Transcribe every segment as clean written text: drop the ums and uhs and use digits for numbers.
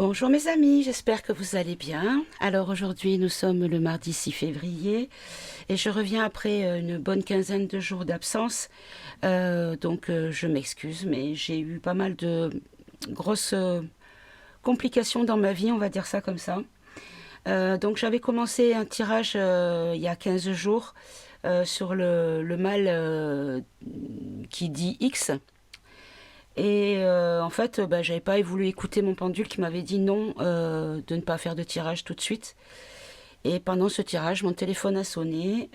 Bonjour mes amis, j'espère que vous allez bien. Alors aujourd'hui nous sommes le mardi 6 février et je reviens après une bonne quinzaine de jours d'absence. Je m'excuse mais j'ai eu pas mal de grosses complications dans ma vie, on va dire ça comme ça. Donc j'avais commencé un tirage il y a 15 jours sur le mal qui dit X. Et en fait, j'avais pas voulu écouter mon pendule qui m'avait dit non, de ne pas faire de tirage tout de suite. Et pendant ce tirage, mon téléphone a sonné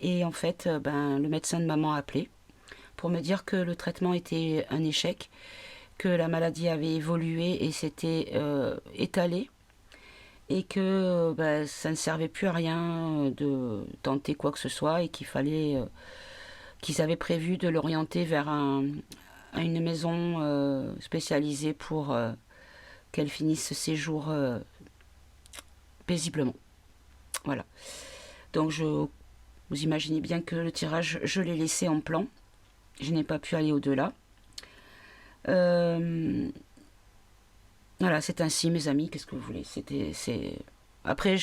et en fait, le médecin de maman a appelé pour me dire que le traitement était un échec, que la maladie avait évolué et s'était étalée et que ça ne servait plus à rien de tenter quoi que ce soit et qu'il fallait qu'ils avaient prévu de l'orienter vers à une maison spécialisée pour qu'elle finisse ses jours paisiblement. Voilà. Donc vous imaginez bien que le tirage, je l'ai laissé en plan. Je n'ai pas pu aller au-delà. Voilà, c'est ainsi, mes amis. Qu'est-ce que vous voulez? Après,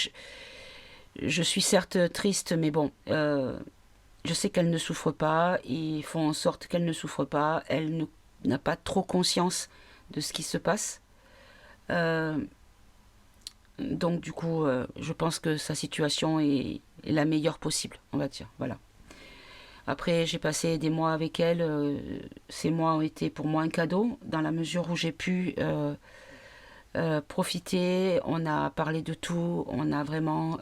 je suis certes triste, mais bon, je sais qu'elle ne souffre pas. Ils font en sorte qu'elle ne souffre pas. Elle n'a pas trop conscience de ce qui se passe. Donc du coup, je pense que sa situation est la meilleure possible, on va dire. Voilà. Après, j'ai passé des mois avec elle. Ces mois ont été pour moi un cadeau, dans la mesure où j'ai pu profiter. On a parlé de tout. On a vraiment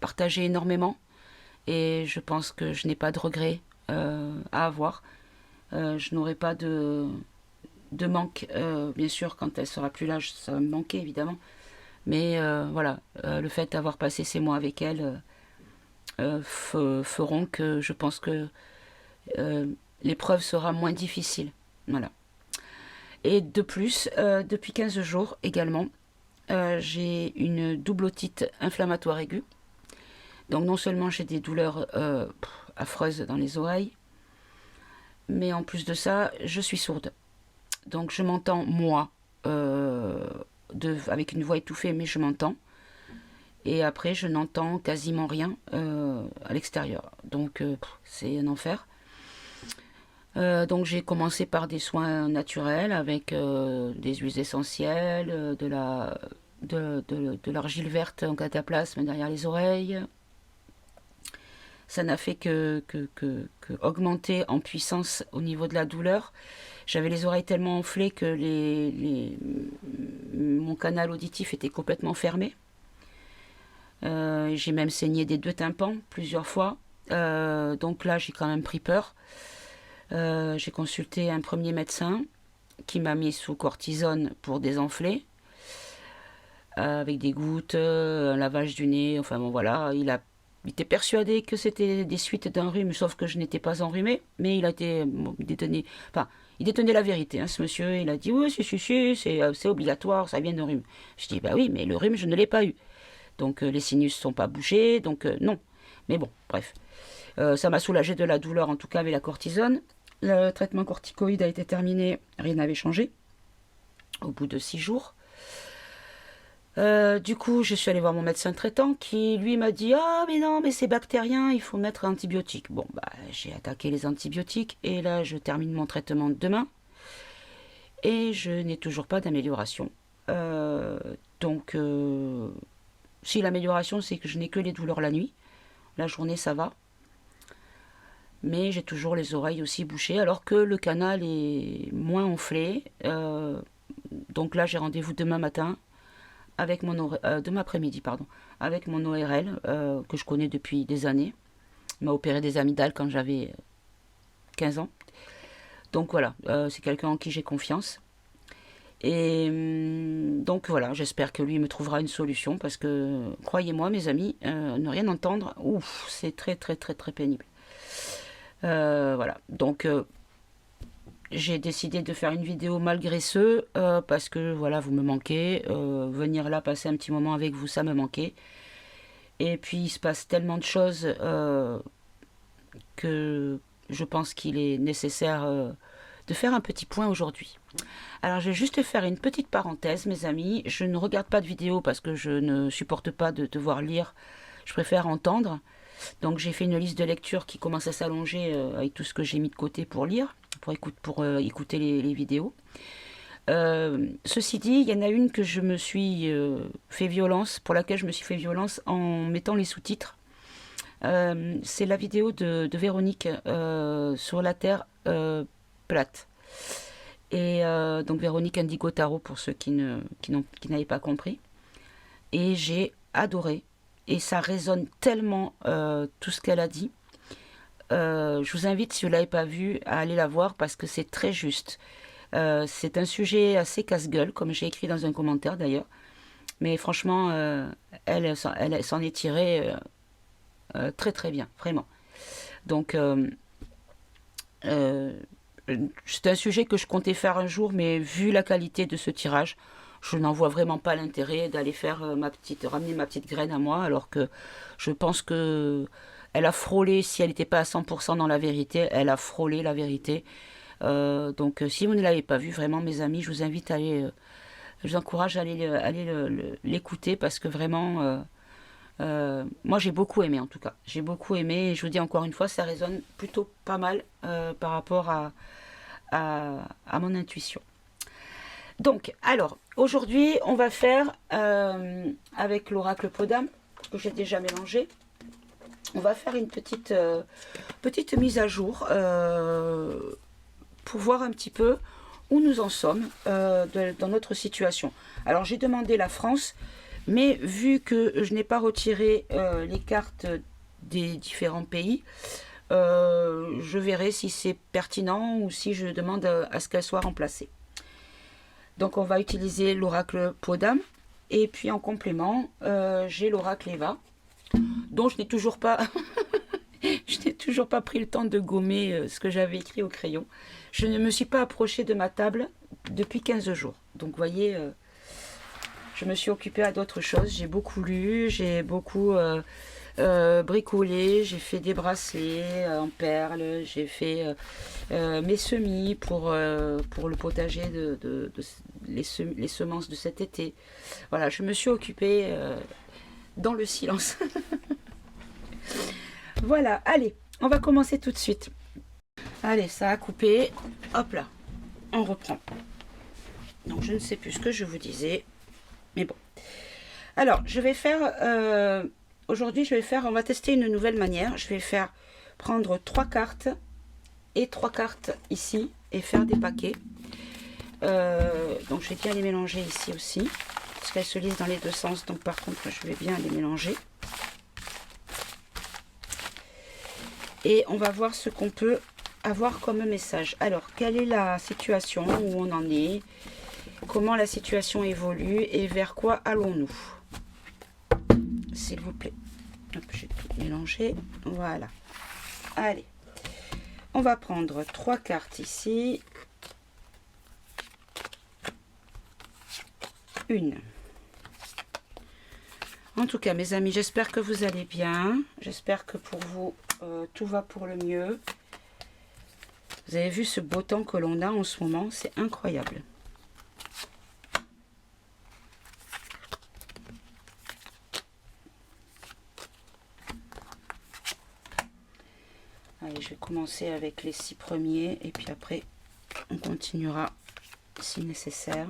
partagé énormément. Et je pense que je n'ai pas de regrets à avoir. Je n'aurai pas de manque. Bien sûr, quand elle sera plus là, ça va me manquer, évidemment. Mais voilà, le fait d'avoir passé ces mois avec elle feront que je pense que l'épreuve sera moins difficile. Voilà. Et de plus, depuis 15 jours également, j'ai une double otite inflammatoire aiguë. Donc non seulement j'ai des douleurs affreuses dans les oreilles, mais en plus de ça, je suis sourde. Donc je m'entends moi, avec une voix étouffée, mais je m'entends. Et après, je n'entends quasiment rien à l'extérieur. Donc c'est un enfer. Donc j'ai commencé par des soins naturels avec des huiles essentielles, de l'argile verte en cataplasme derrière les oreilles. Ça n'a fait que augmenter en puissance au niveau de la douleur. J'avais les oreilles tellement enflées que mon canal auditif était complètement fermé. J'ai même saigné des 2 tympans plusieurs fois. Donc là, j'ai quand même pris peur. J'ai consulté un premier médecin qui m'a mis sous cortisone pour désenfler, avec des gouttes, un lavage du nez. Enfin bon, voilà, il était persuadé que c'était des suites d'un rhume, sauf que je n'étais pas enrhumée, mais il a été détenait, enfin, il détenait la vérité, hein, ce monsieur. Il a dit oui, c'est obligatoire, ça vient d'un rhume. Je dis bah oui, mais le rhume, je ne l'ai pas eu. Donc les sinus sont pas bougés, donc non. Mais bon, bref. Ça m'a soulagé de la douleur, en tout cas avec la cortisone. Le traitement corticoïde a été terminé, rien n'avait changé, au bout de 6 jours. Du coup, je suis allée voir mon médecin traitant qui, lui, m'a dit « Ah, mais non, mais c'est bactérien, il faut mettre un antibiotique. » Bon, j'ai attaqué les antibiotiques et là, je termine mon traitement demain et je n'ai toujours pas d'amélioration. Si l'amélioration, c'est que je n'ai que les douleurs la nuit, la journée, ça va. Mais j'ai toujours les oreilles aussi bouchées, alors que le canal est moins enflé. Donc là, j'ai rendez-vous demain matin, demain après-midi, pardon, avec mon ORL, que je connais depuis des années. Il m'a opéré des amygdales quand j'avais 15 ans. Donc voilà, c'est quelqu'un en qui j'ai confiance. Et donc voilà, j'espère que lui me trouvera une solution, parce que, croyez-moi, mes amis, ne rien entendre, ouf, c'est très très très très pénible. Voilà, donc j'ai décidé de faire une vidéo malgré ce, parce que voilà, vous me manquez. Venir là passer un petit moment avec vous, ça me manquait. Et puis il se passe tellement de choses que je pense qu'il est nécessaire de faire un petit point aujourd'hui. Alors je vais juste faire une petite parenthèse, mes amis. Je ne regarde pas de vidéo parce que je ne supporte pas de devoir lire. Je préfère entendre. Donc j'ai fait une liste de lecture qui commence à s'allonger avec tout ce que j'ai mis de côté pour lire, pour écouter les vidéos. Ceci dit, il y en a une que je me suis fait violence, pour laquelle je me suis fait violence en mettant les sous-titres. C'est la vidéo de Véronique sur la Terre plate. Et donc Véronique Indigo Tarot pour ceux qui n'avaient pas compris. Et j'ai adoré. Et ça résonne tellement tout ce qu'elle a dit. Je vous invite, si vous ne l'avez pas vu, à aller la voir parce que c'est très juste. C'est un sujet assez casse-gueule, comme j'ai écrit dans un commentaire d'ailleurs. Mais franchement, elle s'en est tirée très très bien, vraiment. Donc, c'est un sujet que je comptais faire un jour, mais vu la qualité de ce tirage, je n'en vois vraiment pas l'intérêt d'aller faire ramener ma petite graine à moi, alors que je pense que elle a frôlé, si elle n'était pas à 100% dans la vérité, elle a frôlé la vérité. Donc si vous ne l'avez pas vu, vraiment mes amis, je vous invite à aller, je vous encourage à aller l'écouter parce que vraiment, moi j'ai beaucoup aimé en tout cas. J'ai beaucoup aimé et je vous dis encore une fois, ça résonne plutôt pas mal par rapport à mon intuition. Donc, alors, aujourd'hui, on va faire, avec l'oracle Podam, que j'ai déjà mélangé, on va faire une petite mise à jour pour voir un petit peu où nous en sommes dans notre situation. Alors, j'ai demandé la France, mais vu que je n'ai pas retiré les cartes des différents pays, je verrai si c'est pertinent ou si je demande à ce qu'elles soient remplacées. Donc on va utiliser l'oracle Podam. Et puis en complément, j'ai l'oracle Eva, dont je n'ai toujours pas pris le temps de gommer ce que j'avais écrit au crayon. Je ne me suis pas approchée de ma table depuis 15 jours. Donc vous voyez, je me suis occupée à d'autres choses. J'ai beaucoup lu, j'ai beaucoup bricolé, j'ai fait des bracelets en perles, j'ai fait mes semis pour le potager les semences de cet été. Voilà, je me suis occupée dans le silence. Voilà, allez, on va commencer tout de suite. Allez, ça a coupé. Hop là, on reprend. Donc je ne sais plus ce que je vous disais, mais bon. Alors, je vais faire... aujourd'hui, on va tester une nouvelle manière. Je vais prendre 3 cartes et 3 cartes ici et faire des paquets. Donc, je vais bien les mélanger ici aussi, parce qu'elles se lisent dans les deux sens. Donc, par contre, je vais bien les mélanger. Et on va voir ce qu'on peut avoir comme message. Alors, quelle est la situation, où on en est, comment la situation évolue et vers quoi allons-nous? S'il vous plaît. Hop, j'ai tout mélangé. Voilà. Allez. On va prendre 3 cartes ici. Une. En tout cas, mes amis, j'espère que vous allez bien. J'espère que pour vous, tout va pour le mieux. Vous avez vu ce beau temps que l'on a en ce moment, c'est incroyable. Allez, je vais commencer avec les 6 premiers et puis après, on continuera si nécessaire.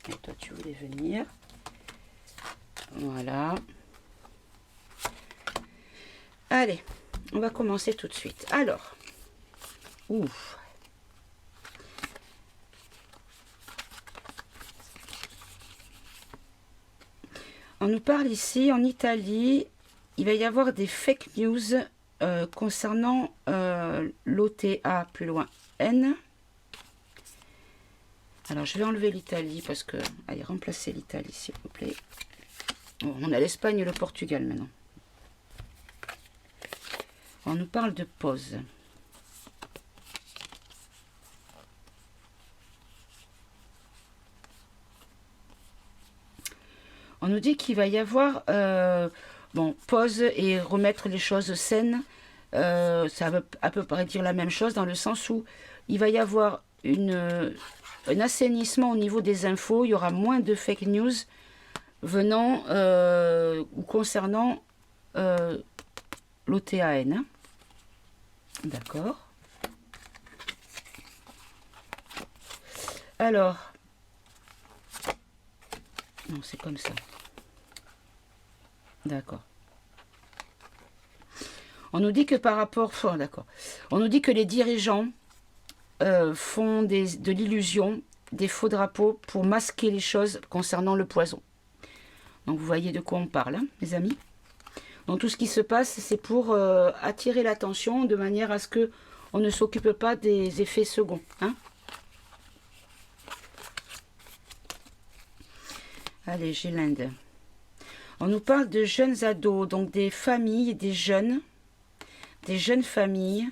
Et toi, tu voulais venir. Voilà. Allez, on va commencer tout de suite. Alors, ouf. On nous parle ici, en Italie, il va y avoir des fake news concernant l'OTA plus loin N. Alors, je vais enlever l'Italie parce que... Allez, remplacez l'Italie, s'il vous plaît. Bon, on a l'Espagne et le Portugal maintenant. On nous parle de pause. On nous dit qu'il va y avoir... bon, pause et remettre les choses saines Ça veut à peu près dire la même chose dans le sens où il va y avoir un assainissement au niveau des infos. Il y aura moins de fake news venant ou concernant l'OTAN. Hein. D'accord. Alors, non, c'est comme ça. D'accord. On nous dit que par rapport... Oh, d'accord. On nous dit que les dirigeants font de l'illusion, des faux drapeaux pour masquer les choses concernant le poison. Donc vous voyez de quoi on parle, hein, mes amis. Donc tout ce qui se passe, c'est pour attirer l'attention de manière à ce que on ne s'occupe pas des effets seconds. Hein. Allez, j'ai l'Inde. On nous parle de jeunes ados, donc des familles, des jeunes familles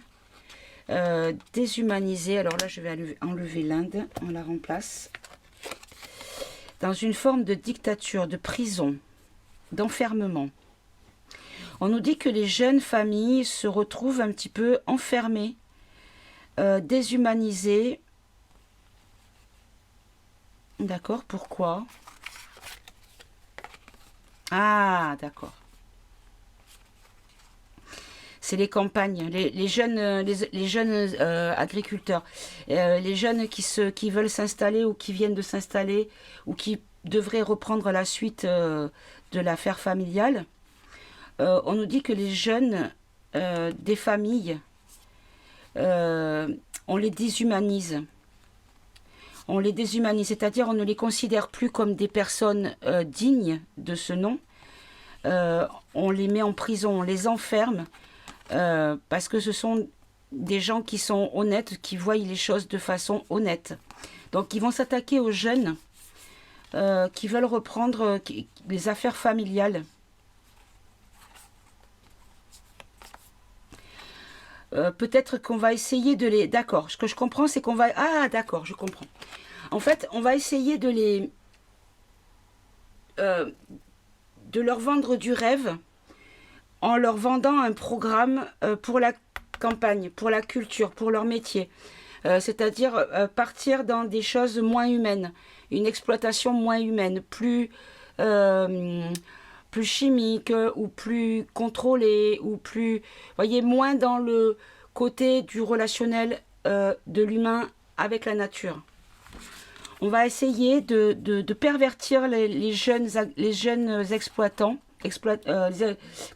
déshumanisées. Alors là, je vais enlever l'Inde, on la remplace. Dans une forme de dictature, de prison, d'enfermement. On nous dit que les jeunes familles se retrouvent un petit peu enfermées, déshumanisées. D'accord, pourquoi ? Ah, d'accord. C'est les campagnes, les jeunes agriculteurs, les jeunes qui veulent s'installer ou qui viennent de s'installer ou qui devraient reprendre la suite de l'affaire familiale. On nous dit que les jeunes des familles, on les déshumanise. On les déshumanise, c'est-à-dire on ne les considère plus comme des personnes dignes de ce nom. On les met en prison, on les enferme. Parce que ce sont des gens qui sont honnêtes, qui voient les choses de façon honnête. Donc ils vont s'attaquer aux jeunes qui veulent reprendre les affaires familiales. Peut-être qu'on va essayer de les... D'accord, ce que je comprends, c'est qu'on va... Ah, d'accord, je comprends. En fait, on va essayer de les... de leur vendre du rêve en leur vendant un programme pour la campagne, pour la culture, pour leur métier. C'est-à-dire partir dans des choses moins humaines, une exploitation moins humaine, plus chimique ou plus contrôlée, ou plus, voyez, moins dans le côté du relationnel de l'humain avec la nature. On va essayer de pervertir les jeunes exploitants,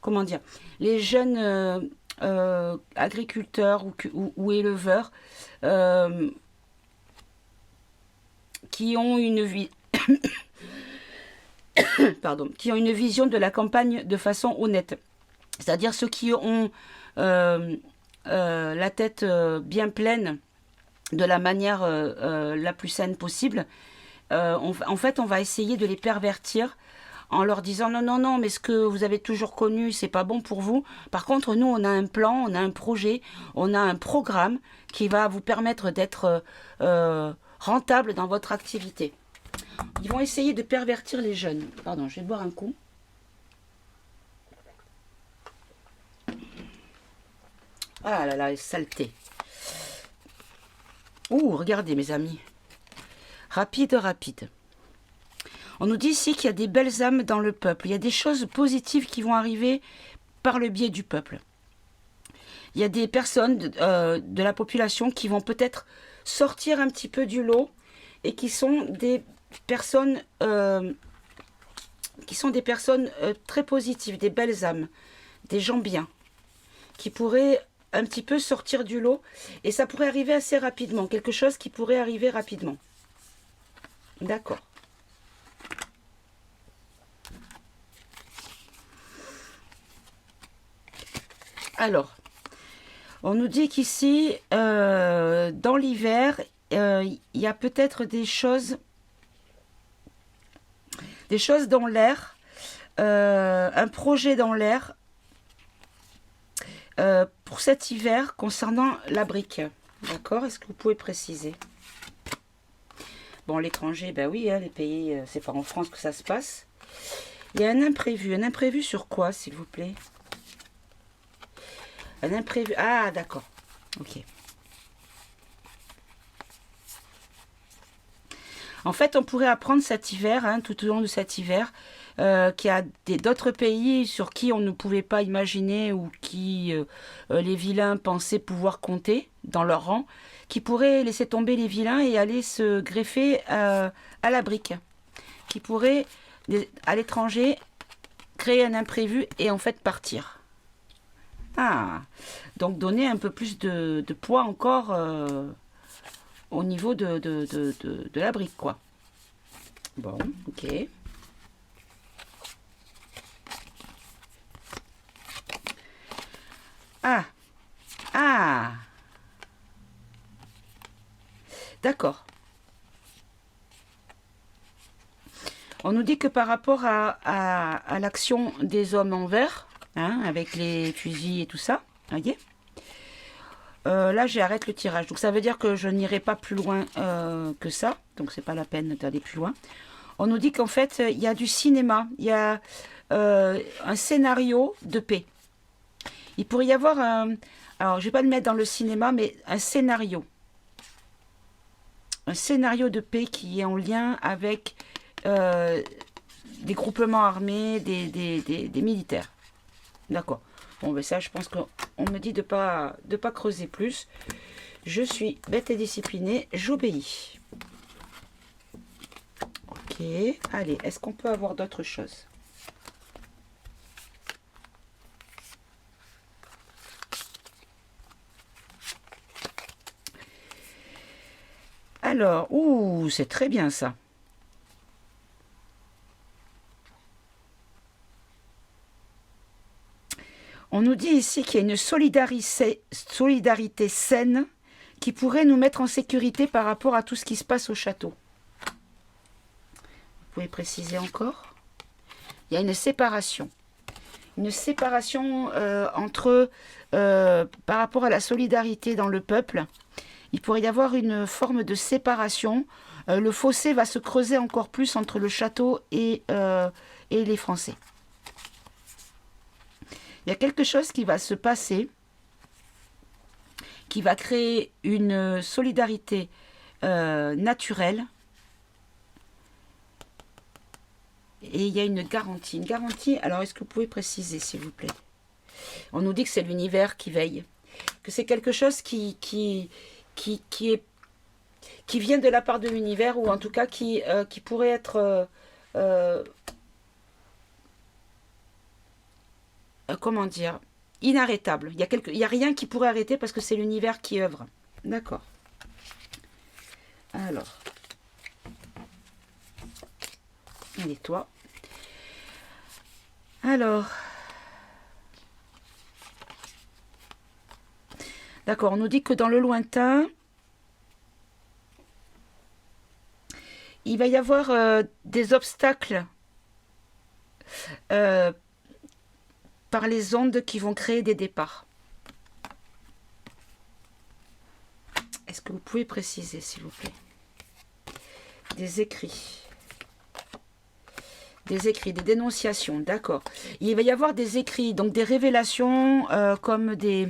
comment dire, les jeunes agriculteurs ou éleveurs qui ont une vie pardon, qui ont une vision de la campagne de façon honnête. C'est-à-dire ceux qui ont la tête bien pleine de la manière la plus saine possible. En fait, on va essayer de les pervertir en leur disant non, non, non, mais ce que vous avez toujours connu, c'est pas bon pour vous. Par contre, nous, on a un plan, on a un projet, on a un programme qui va vous permettre d'être rentable dans votre activité. Ils vont essayer de pervertir les jeunes. Pardon, je vais boire un coup. Ah là là, saleté. Ouh, regardez mes amis. Rapide, rapide. On nous dit ici qu'il y a des belles âmes dans le peuple. Il y a des choses positives qui vont arriver par le biais du peuple. Il y a des personnes de la population qui vont peut-être sortir un petit peu du lot et qui sont des personnes très positives, des belles âmes, des gens bien, qui pourraient un petit peu sortir du lot, et ça pourrait arriver assez rapidement, quelque chose qui pourrait arriver rapidement. D'accord. Alors, on nous dit qu'ici, dans l'hiver, il y a peut-être des choses dans l'air, un projet dans l'air pour cet hiver concernant la brique. D'accord? Est-ce que vous pouvez préciser? Bon, l'étranger, ben oui, hein, les pays, c'est pas en France que ça se passe. Il y a un imprévu. Un imprévu sur quoi, s'il vous plaît? Un imprévu. Ah, d'accord. Ok. En fait, on pourrait apprendre cet hiver, hein, tout au long de cet hiver, qu'il y a d'autres pays sur qui on ne pouvait pas imaginer ou qui les vilains pensaient pouvoir compter dans leur rang, qui pourraient laisser tomber les vilains et aller se greffer à la brique, qui pourraient, à l'étranger, créer un imprévu et en fait partir. Ah, donc donner un peu plus de poids encore au niveau de la brique, quoi. Bon, ok. Ah, ah, d'accord. On nous dit que par rapport à l'action des hommes en vert, hein, avec les fusils et tout ça, voyez, là j'arrête le tirage. Donc ça veut dire que je n'irai pas plus loin que ça. Donc c'est pas la peine d'aller plus loin. On nous dit qu'en fait il y a du cinéma, il y a un scénario de paix. Il pourrait y avoir un... Alors je vais pas le mettre dans le cinéma, mais un scénario. Un scénario de paix qui est en lien avec des groupements armés, des militaires. D'accord. Bon, ben ça, je pense qu'on me dit de pas creuser plus. Je suis bête et disciplinée, j'obéis. Ok, allez, est-ce qu'on peut avoir d'autres choses? Alors, ouh, c'est très bien ça. On nous dit ici qu'il y a une solidarité saine qui pourrait nous mettre en sécurité par rapport à tout ce qui se passe au château. Vous pouvez préciser encore? Il y a une séparation. Une séparation entre, par rapport à la solidarité dans le peuple, il pourrait y avoir une forme de séparation. Le fossé va se creuser encore plus entre le château et les Français. Il y a quelque chose qui va se passer, qui va créer une solidarité naturelle. Et il y a une garantie. Une garantie, alors est-ce que vous pouvez préciser, s'il vous plaît? On nous dit que c'est l'univers qui veille. Que c'est quelque chose qui vient de la part de l'univers, ou en tout cas qui pourrait être... comment dire, inarrêtable. Il y a rien qui pourrait arrêter parce que c'est l'univers qui œuvre. D'accord. Alors. Allez, toi. Alors. D'accord, on nous dit que dans le lointain, il va y avoir des obstacles par les ondes qui vont créer des départs. Est-ce que vous pouvez préciser, s'il vous plaît? Des écrits. Des écrits, des dénonciations, d'accord. Il va y avoir des écrits, donc des révélations comme des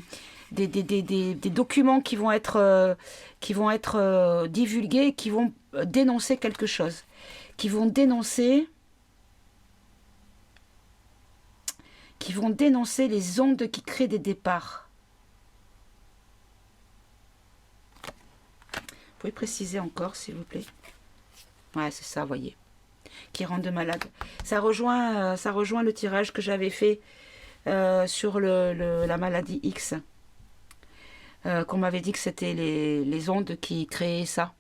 documents qui vont être divulgués et qui vont dénoncer quelque chose. Qui vont dénoncer les ondes qui créent des départs. Vous pouvez préciser encore, s'il vous plaît? Ouais, c'est ça, voyez. Qui rendent malade. Ça rejoint le tirage que j'avais fait sur la maladie X. Qu'on m'avait dit que c'était les ondes qui créaient ça.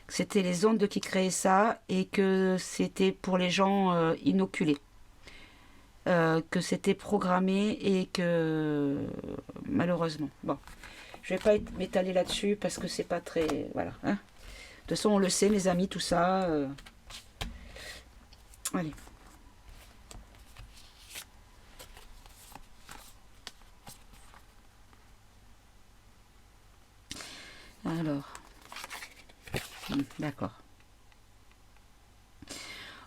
C'était les ondes qui créaient ça et que c'était pour les gens inoculés. Que c'était programmé et que malheureusement. Bon, je vais pas m'étaler là-dessus parce que c'est pas très... Voilà. Hein. De toute façon, on le sait, mes amis, tout ça. Allez. Alors. D'accord.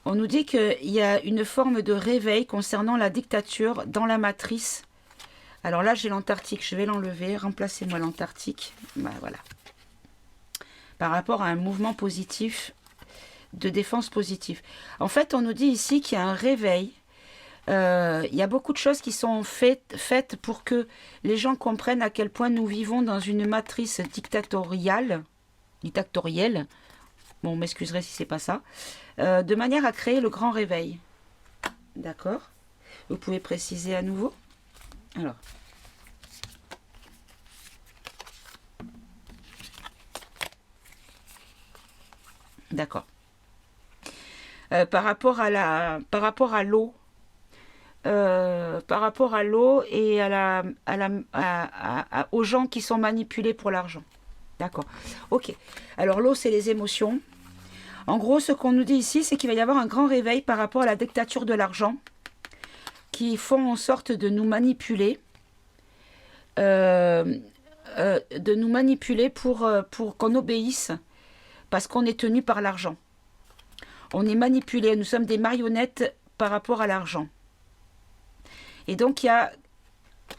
On nous dit qu'il y a une forme de réveil concernant la dictature dans la matrice. Alors là, j'ai l'Antarctique, je vais l'enlever. Remplacez-moi l'Antarctique. Ben, voilà. Par rapport à un mouvement positif, de défense positive. En fait, on nous dit ici qu'il y a un réveil. Il y a beaucoup de choses qui sont faites pour que les gens comprennent à quel point nous vivons dans une matrice dictatoriale. Bon, on m'excuserait si c'est pas ça. De manière à créer le grand réveil. D'accord? Vous pouvez préciser à nouveau? Alors. D'accord. Par rapport à l'eau, et aux gens qui sont manipulés pour l'argent. D'accord. Ok. Alors l'eau, c'est les émotions. En gros, ce qu'on nous dit ici, c'est qu'il va y avoir un grand réveil par rapport à la dictature de l'argent, qui font en sorte de nous manipuler, pour qu'on obéisse, parce qu'on est tenu par l'argent. On est manipulé, nous sommes des marionnettes par rapport à l'argent. Et donc, il y a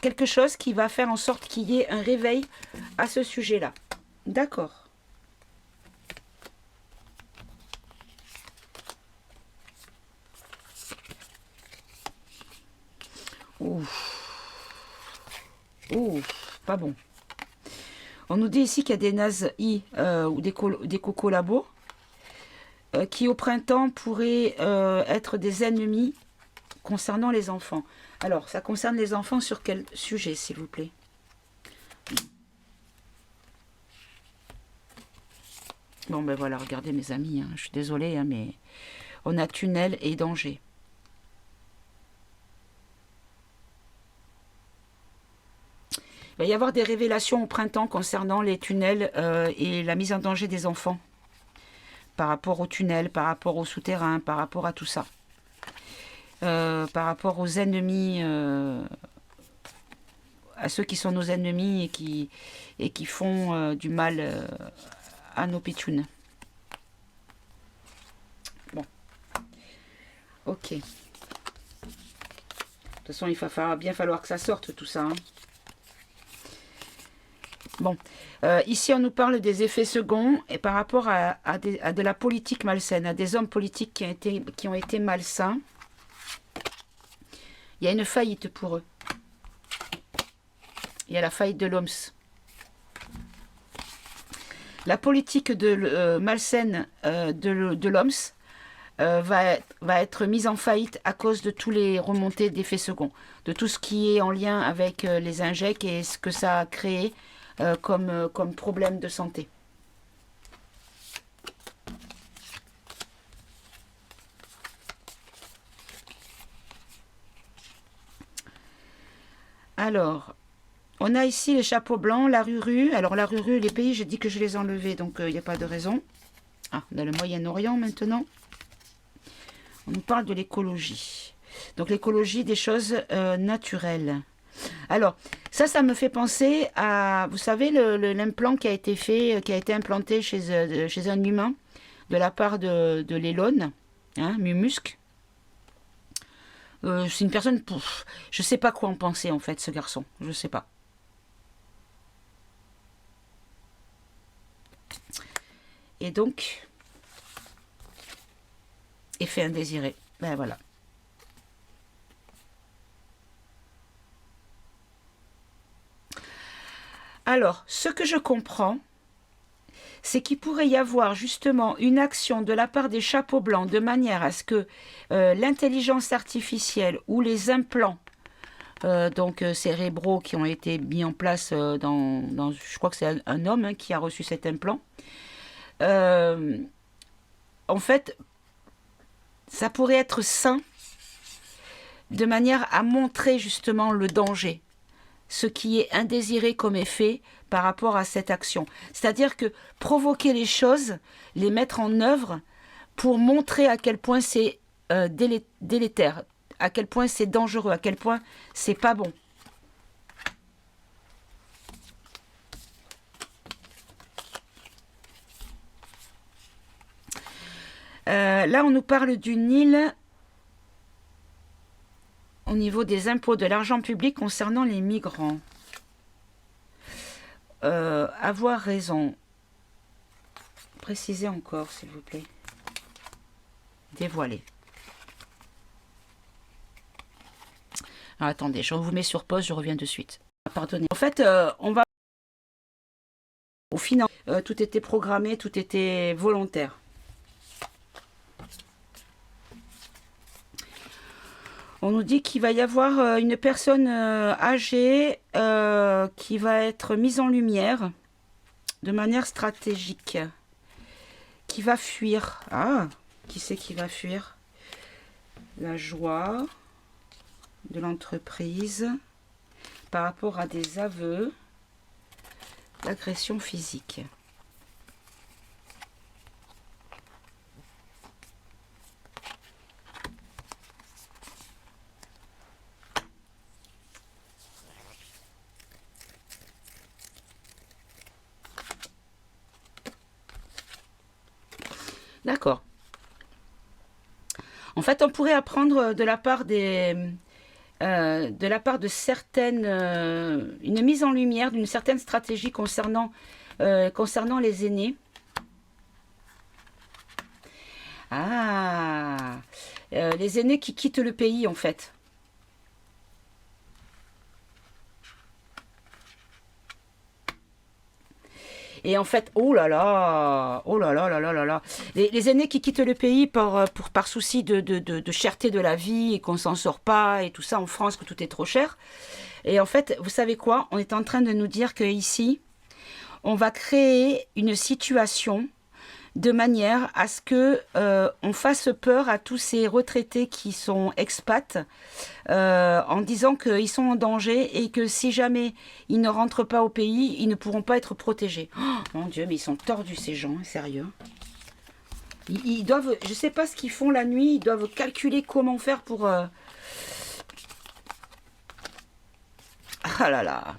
quelque chose qui va faire en sorte qu'il y ait un réveil à ce sujet-là. D'accord. Ouf. Ouf, pas bon. On nous dit ici qu'il y a des nazis ou des coco-labos qui au printemps pourraient être des ennemis concernant les enfants. Alors, ça concerne les enfants sur quel sujet, s'il vous plaît? Bon, ben voilà, regardez mes amis, hein, je suis désolée, hein, mais on a tunnel et danger. Il va y avoir des révélations au printemps concernant les tunnels et la mise en danger des enfants. Par rapport aux tunnels, par rapport aux souterrains, par rapport à tout ça. Par rapport aux ennemis, à ceux qui sont nos ennemis et qui font du mal à nos pitchounes. Bon. Ok. De toute façon, il va bien falloir que ça sorte tout ça. Hein. Bon. Ici, on nous parle des effets seconds et par rapport à de la politique malsaine, à des hommes politiques qui ont été malsains. Il y a une faillite pour eux. Il y a la faillite de l'OMS. La politique malsaine de l'OMS va être mise en faillite à cause de tous les remontées d'effets seconds, de tout ce qui est en lien avec les injects et ce que ça a créé comme problème de santé. Alors, on a ici les chapeaux blancs, la ruru. Alors la ruru, les pays, j'ai dit que je les enlevais, donc il n'y a pas de raison. Ah, on a le Moyen-Orient maintenant. On nous parle de l'écologie. Donc l'écologie des choses naturelles. Alors, ça me fait penser à, vous savez, l'implant qui a été fait, qui a été implanté chez un humain de la part de Elon, hein, Musk. C'est une personne, je sais pas quoi en penser en fait, ce garçon, je sais pas. Et donc, effet indésiré, ben voilà. Alors, ce que je comprends, c'est qu'il pourrait y avoir justement une action de la part des chapeaux blancs de manière à ce que l'intelligence artificielle ou les implants cérébraux qui ont été mis en place je crois que c'est un homme hein, qui a reçu cet implant, en fait, ça pourrait être sain de manière à montrer justement le danger, ce qui est indésiré comme effet par rapport à cette action. C'est-à-dire que provoquer les choses, les mettre en œuvre pour montrer à quel point c'est délétère, à quel point c'est dangereux, à quel point c'est pas bon. Là, on nous parle d'une île au niveau des impôts de l'argent public concernant les migrants. Avoir raison. Précisez encore, s'il vous plaît. Dévoiler. Alors, attendez, je vous mets sur pause, je reviens de suite. Pardonnez. En fait, on va... Au final, tout était programmé, tout était volontaire. On nous dit qu'il va y avoir une personne âgée qui va être mise en lumière de manière stratégique, qui va fuir. Ah, qui c'est qui va fuir? La joie de l'entreprise par rapport à des aveux d'agression physique. D'accord. En fait, on pourrait apprendre de la part de certaines, une mise en lumière d'une certaine stratégie concernant les aînés. Ah, les aînés qui quittent le pays, en fait. Et en fait, oh là là, oh là là là là là là, les aînés qui quittent le pays par souci de cherté de la vie et qu'on s'en sort pas et tout ça en France, que tout est trop cher. Et en fait, vous savez quoi? On est en train de nous dire que ici, on va créer une situation de manière à ce que on fasse peur à tous ces retraités qui sont expats en disant qu'ils sont en danger et que si jamais ils ne rentrent pas au pays, ils ne pourront pas être protégés. Oh, mon Dieu, mais ils sont tordus ces gens, sérieux. Ils doivent, je ne sais pas ce qu'ils font la nuit, ils doivent calculer comment faire pour... Ah là là.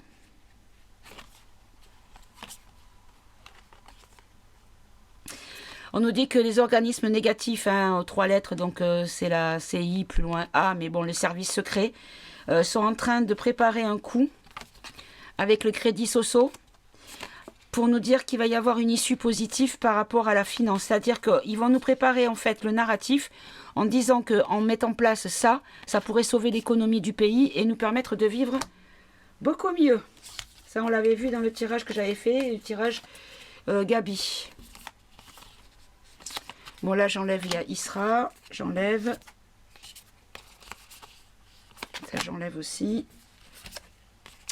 On nous dit que les organismes négatifs, hein, aux 3 lettres, donc c'est la CI, plus loin A, mais bon, les services secrets, sont en train de préparer un coup avec le crédit Soso pour nous dire qu'il va y avoir une issue positive par rapport à la finance. C'est-à-dire qu'ils vont nous préparer en fait le narratif en disant qu'en mettant en place ça, ça pourrait sauver l'économie du pays et nous permettre de vivre beaucoup mieux. Ça, on l'avait vu dans le tirage que j'avais fait, le tirage Gabi. Bon, là, j'enlève, il y a Isra, j'enlève. Ça, j'enlève aussi.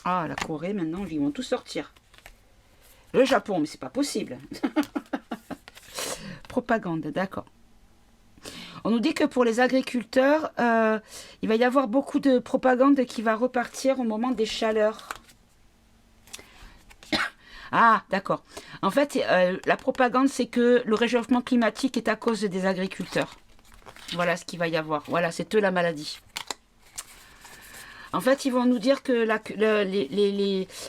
Ah, la Corée, maintenant, ils vont tout sortir. Le Japon, mais c'est pas possible. Propagande, d'accord. On nous dit que pour les agriculteurs, il va y avoir beaucoup de propagande qui va repartir au moment des chaleurs. Ah, d'accord. En fait, la propagande, c'est que le réchauffement climatique est à cause des agriculteurs. Voilà ce qu'il va y avoir. Voilà, c'est eux la maladie. En fait, ils vont nous dire que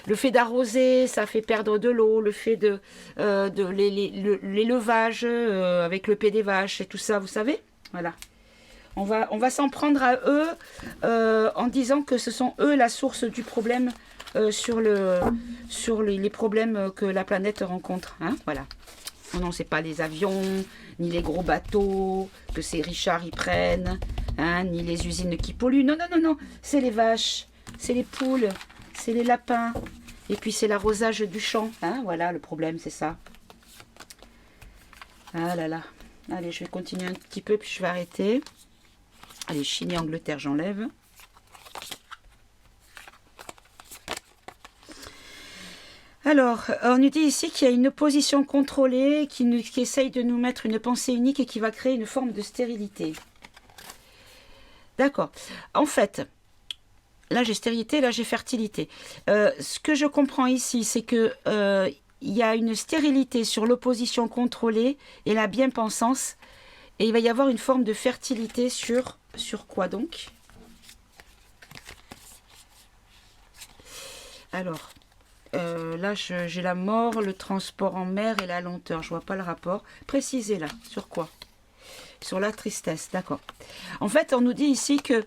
le fait d'arroser, ça fait perdre de l'eau. Le fait de l'élevage avec le paix des vaches et tout ça, vous savez. Voilà. On va s'en prendre à eux en disant que ce sont eux la source du problème sur les problèmes que la planète rencontre. Hein, voilà. Non, c'est pas les avions, ni les gros bateaux que ces richards y prennent, hein, ni les usines qui polluent. Non, non, non, non. C'est les vaches, c'est les poules, c'est les lapins. Et puis c'est l'arrosage du champ. Hein, voilà, le problème, c'est ça. Ah là là. Allez, je vais continuer un petit peu, puis je vais arrêter. Allez, Chine et Angleterre, j'enlève. Alors, on nous dit ici qu'il y a une opposition contrôlée qui essaye de nous mettre une pensée unique et qui va créer une forme de stérilité. D'accord. En fait, là j'ai stérilité, là j'ai fertilité. Ce que je comprends ici, c'est que il y a une stérilité sur l'opposition contrôlée et la bien-pensance. Et il va y avoir une forme de fertilité sur quoi donc? Alors... là, j'ai la mort, le transport en mer et la lenteur. Je vois pas le rapport. Précisez là, sur quoi? Sur la tristesse, d'accord. En fait, on nous dit ici que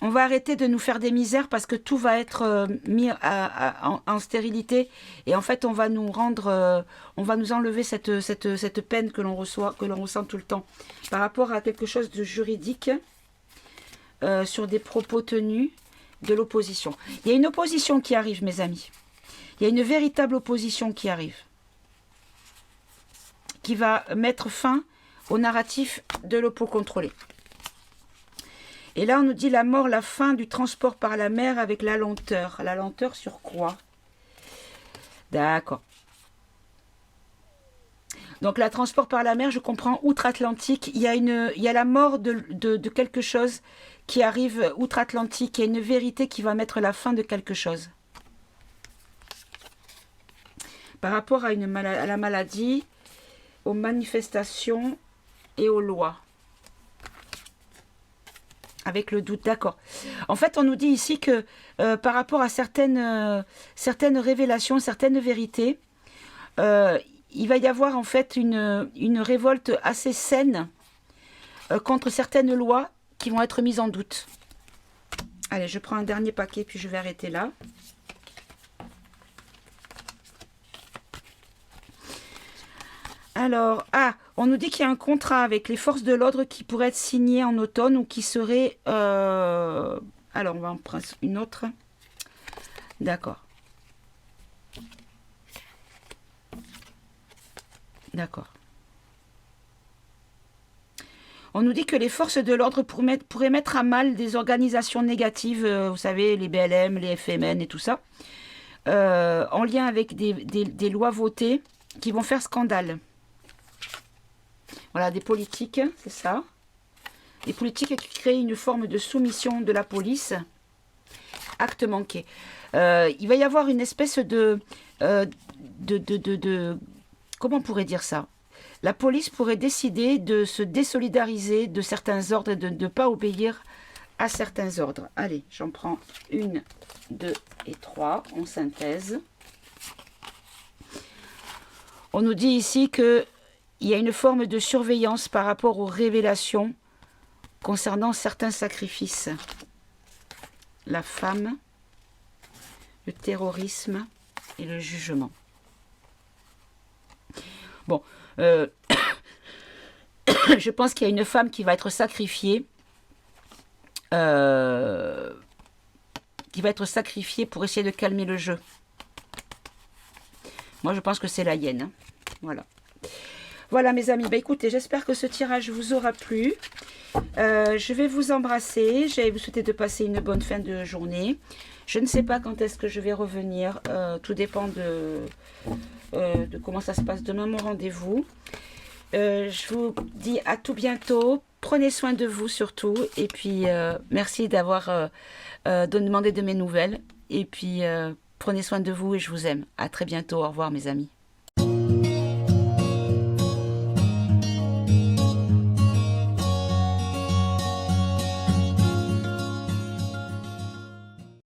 on va arrêter de nous faire des misères parce que tout va être mis en stérilité. Et en fait, on va nous rendre, on va nous enlever cette peine que l'on reçoit, que l'on ressent tout le temps. Par rapport à quelque chose de juridique, sur des propos tenus de l'opposition. Il y a une opposition qui arrive, mes amis. Il y a une véritable opposition qui arrive. Qui va mettre fin au narratif de l'oppo contrôlé. Et là, on nous dit la mort, la fin du transport par la mer avec la lenteur. La lenteur sur quoi? D'accord. Donc, la transport par la mer, je comprends, outre-Atlantique. Il y a la mort de quelque chose qui arrive outre-Atlantique. Il y a une vérité qui va mettre la fin de quelque chose. Par rapport à la maladie, aux manifestations et aux lois. Avec le doute, d'accord. En fait, on nous dit ici que par rapport à certaines révélations, certaines vérités, il va y avoir en fait une révolte assez saine contre certaines lois qui vont être mises en doute. Allez, je prends un dernier paquet, puis je vais arrêter là. Alors, on nous dit qu'il y a un contrat avec les forces de l'ordre qui pourrait être signé en automne ou qui serait... Alors, on va en prendre une autre. D'accord. D'accord. On nous dit que les forces de l'ordre pourraient mettre à mal des organisations négatives, vous savez, les BLM, les FMN et tout ça, en lien avec des lois votées qui vont faire scandale. Voilà, des politiques, c'est ça. Des politiques qui créent une forme de soumission de la police. Acte manqué. Il va y avoir une espèce de comment on pourrait dire ça? La police pourrait décider de se désolidariser de certains ordres et de ne pas obéir à certains ordres. Allez, j'en prends 1, 2 et 3 en synthèse. On nous dit ici que il y a une forme de surveillance par rapport aux révélations concernant certains sacrifices. La femme, le terrorisme et le jugement. Bon, je pense qu'il y a une femme qui va être sacrifiée. Pour essayer de calmer le jeu. Moi, je pense que c'est la hyène. Hein. Voilà. Voilà mes amis, bah, écoutez, j'espère que ce tirage vous aura plu. Je vais vous embrasser, je vais vous souhaiter de passer une bonne fin de journée. Je ne sais pas quand est-ce que je vais revenir, tout dépend de comment ça se passe demain mon rendez-vous. Je vous dis à tout bientôt, prenez soin de vous surtout, et puis merci d'avoir demandé de mes nouvelles, et puis prenez soin de vous et je vous aime. À très bientôt, au revoir mes amis.